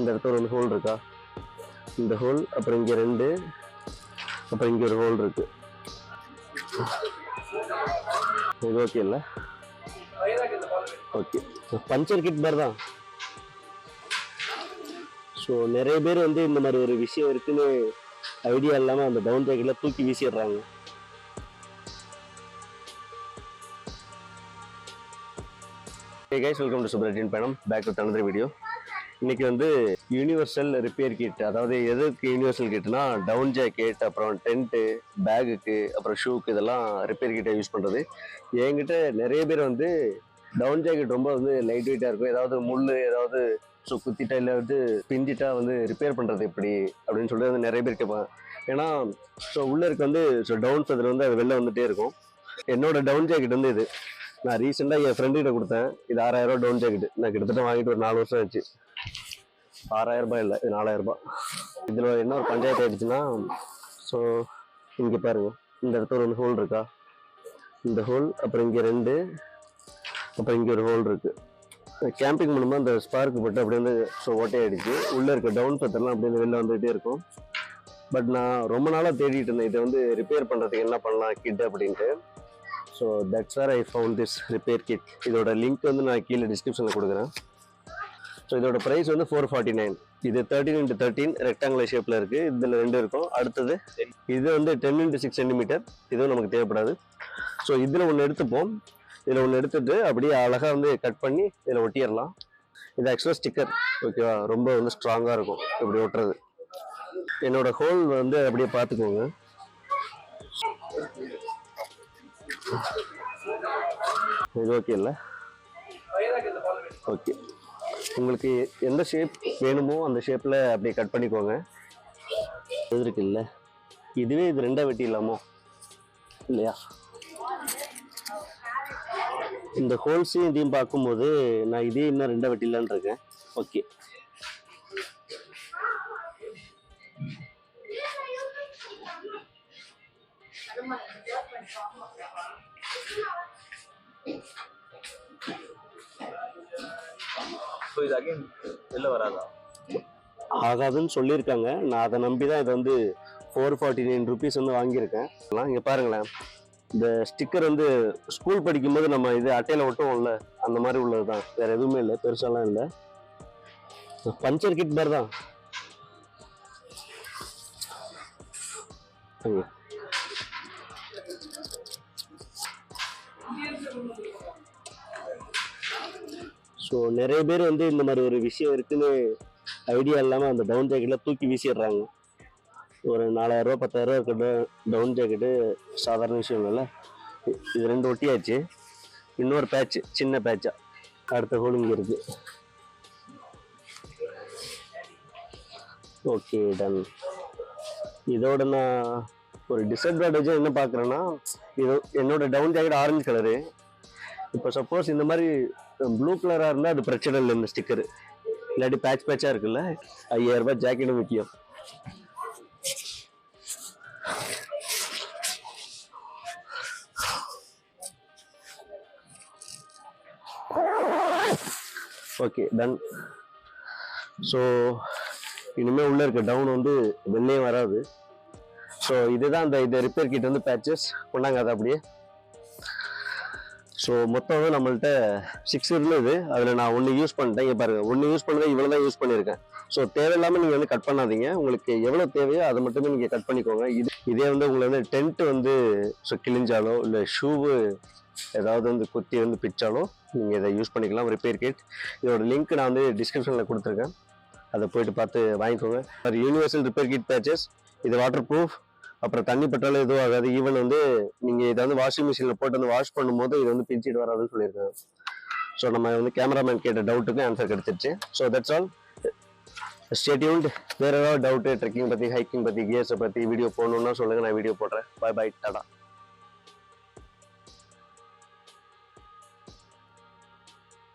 இந்த இடத்துல ஒரு ஹோல் இருக்கா, இந்த ஹோல், அப்புறம் இங்கே 2, அப்புறம் இங்கே ஒரு ஹோல் இருக்கு. இது ஓகே இல்லை? ஓகே, பஞ்சர் கிட் மாதிரி தான். ஸோ நிறைய பேர் வந்து இந்த மாதிரி ஒரு விஷயம் இருக்குன்னு ஐடியா இல்லாமல் அந்த டவுன் ஜாக்கெட்ல தூக்கி வீசிடுறாங்க. Hey guys, welcome to Subrajin Panam, back with another video. இன்னைக்கு வந்து யூனிவர்சல் ரிப்பேர் கிட், அதாவது எதுக்கு யூனிவர்சல் கிட்னா டவுன் ஜாக்கெட், அப்புறம் டென்ட்டு, பேகுக்கு, அப்புறம் ஷூக்கு, இதெல்லாம் ரிப்பேர் கிட்டை யூஸ் பண்ணுறது. என்கிட்ட நிறைய பேர் வந்து டவுன் ஜாக்கெட் ரொம்ப வந்து லைட் வெயிட்டாக இருக்கும், ஏதாவது முள் ஏதாவது குத்திட்டா இல்லை வந்து பிஞ்சிட்டா வந்து ரிப்பேர் பண்ணுறது எப்படி அப்படின்னு சொல்லிட்டு வந்து நிறைய பேர் கேட்பாங்க. ஏன்னா உள்ளே இருக்க வந்து டவுன் ஃபெதர் வந்து அது வெளில வந்துகிட்டே இருக்கும். என்னோட டவுன் ஜாக்கெட் வந்து இது நான் ரீசெண்டாக என் ஃப்ரெண்டு கிட்ட கொடுத்தேன். இது 6000 ரூபா டவுன் ஜாக்கெட். நான் கிட்டத்தட்ட வாங்கிட்டு ஒரு 4 வருஷம் ஆச்சு. 6000 ரூபாய் இல்லை, இது 4000 ரூபாய். இதில் என்ன ஒரு பஞ்சாயத்து ஆயிடுச்சுன்னா, ஸோ இங்கே பாருங்க, இந்த இடத்துல ஒரு ஹோல் இருக்கா, இந்த ஹோல், அப்புறம் இங்கே 2, அப்புறம் இங்கே ஒரு ஹோல் இருக்கு. கேம்பிங் பண்ணும்போது அந்த ஸ்பார்க்கு போட்டு அப்படியே வந்து ஓட்டையாயிடுச்சு. உள்ளே இருக்க டவுன் ஃபெதர்லாம் அப்படியே வெளில வந்துகிட்டே இருக்கும். பட் நான் ரொம்ப நாளாக தேடிட்டு இருந்தேன் இதை வந்து ரிப்பேர் பண்ணுறதுக்கு என்ன பண்ணலாம் கிட் அப்படின்ட்டு. So that's where I found this repair kit. இதோட லிங்க் வந்து நான் கீழே டிஸ்கிரிப்ஷனில் கொடுக்குறேன். ஸோ இதோட ப்ரைஸ் வந்து 449. இது 13x13 ரெக்டாங்குலர் ஷேப்பில் இருக்குது. இதில் 2 இருக்கும். அடுத்தது இது வந்து 10x6 சென்டிமீட்டர். இதுவும் நமக்கு தேவைப்படாது. ஸோ இதில் ஒன்று எடுத்துப்போம். இதில் ஒன்று எடுத்துட்டு அப்படியே அழகாக வந்து கட் பண்ணி இதில் ஒட்டிடலாம். இது ஆக்சுவலாக ஸ்டிக்கர், ஓகேவா? ரொம்ப வந்து ஸ்ட்ராங்காக இருக்கும் இப்படி ஒட்டுறது. என்னோட ஹோல் வந்து அப்படியே பார்த்துக்கோங்க. இது ஓகே இல்லை? ஓகே, உங்களுக்கு எந்த ஷேப் வேணுமோ அந்த ஷேப்பில் அப்படியே கட் பண்ணிக்கோங்க. இது இருக்கு இல்லை, இதுவே இது 2ஆக வெட்டிடலாமோ இல்லையா? இந்த ஹோல்ஸையும் இதையும் பார்க்கும்போது நான் இதே இன்னும் 2ஆக வெட்டிடலான்னு இருக்கேன். ஓகே, ஆகாதுன்னு சொல்லியிருக்காங்க. நான் அதை நம்பி தான் இதை வந்து 449 ருபீஸ் வந்து வாங்கியிருக்கேன். இங்கே பாருங்களேன், இந்த ஸ்டிக்கர் வந்து ஸ்கூல் படிக்கும்போது நம்ம இது அட்டையில் ஒட்டுவோம்ல, அந்த மாதிரி உள்ளது தான், வேற எதுவுமே இல்லை, பெருசாலாம் இல்லை. பஞ்சர் கிட் மாதிரி தான். ஸோ நிறைய பேர் வந்து இந்த மாதிரி ஒரு விஷயம் இருக்குன்னு ஐடியா இல்லாமல் அந்த டவுன் ஜாக்கெட்டில் தூக்கி வீசிடுறாங்க. ஒரு 4000 ரூபா 10,000 ரூபா இருக்க டவுன் ஜாக்கெட்டு சாதாரண விஷயம் இல்லை. இது 2 ஒட்டியாச்சு. இன்னொரு பேட்ச், சின்ன பேட்சா, அடுத்த ஹோல் இங்கே இருக்கு. Okay, done. இதோட நான் ஒரு டிஸ்அட்வான்டேஜாக என்ன பார்க்குறேன்னா, இது என்னோட டவுன் ஜாக்கெட் ஆரஞ்சு கலரு. இப்போ சப்போஸ் இந்த மாதிரி ப்ளூ கலராக இருந்தால் அது பிரச்சனை இல்லை, இந்த ஸ்டிக்கரு. இல்லாட்டி பேட்சாக இருக்குல்ல, 5000 ரூபாய் ஜாக்கெட்டும் முக்கியம். Okay, ton. ஸோ இனிமேல் உள்ளே இருக்க டவுன் வந்து வெளியே வராது. ஸோ இதுதான் இந்த ரிப்பேர் கிட் வந்து பேட்சஸ் கொண்டாங்க. அதை அப்படியே ஸோ மொத்தம் வந்து நம்மள்ட்ட 6 இருந்தது. அதில் நான் 1 யூஸ் பண்ணிட்டேன். இங்கே பாருங்க, 1 யூஸ் பண்ணதை இவ்வளோ தான் யூஸ் பண்ணியிருக்கேன். ஸோ தேவையில்லாமல் நீங்கள் வந்து கட் பண்ணாதீங்க. உங்களுக்கு எவ்வளோ தேவையோ அதை மட்டுமே நீங்கள் கட் பண்ணிக்கோங்க. இதே வந்து உங்களை வந்து டென்ட்டு வந்து கிழிஞ்சாலோ இல்லை ஷூவு ஏதாவது வந்து குத்தி வந்து பிச்சாலோ நீங்கள் இதை யூஸ் பண்ணிக்கலாம், ரிப்பேர் கிட். இதோட லிங்க் நான் வந்து டிஸ்கிரிப்ஷனில் கொடுத்துருக்கேன். அதை போயிட்டு பார்த்து வாங்கிக்கோங்க. Universal repair kit patches. இது வாட்டர் ப்ரூஃப், அப்புறம் தண்ணி பட்டாலும் எதுவும் ஆகாது. ஈவன் வந்து நீங்கள் இதை வந்து வாஷிங் மிஷினில் போட்டு வந்து வாஷ் பண்ணும்போது இது வந்து பிஞ்சிட்டு வராதுன்னு சொல்லியிருக்காங்க. ஸோ நம்ம வந்து கேமராமேன் கேட்ட டவுட்டுக்கு ஆன்சர் கிடைச்சிருச்சு. So that's all. Stay tuned. வேறு ஏதாவது டவுட்டு ட்ரெக்கிங் பற்றி, ஹைக்கிங் பற்றி, கியர்ஸை பற்றி வீடியோ போடணுன்னா சொல்லுங்கள், நான் வீடியோ போடுறேன். Bye bye, Tata.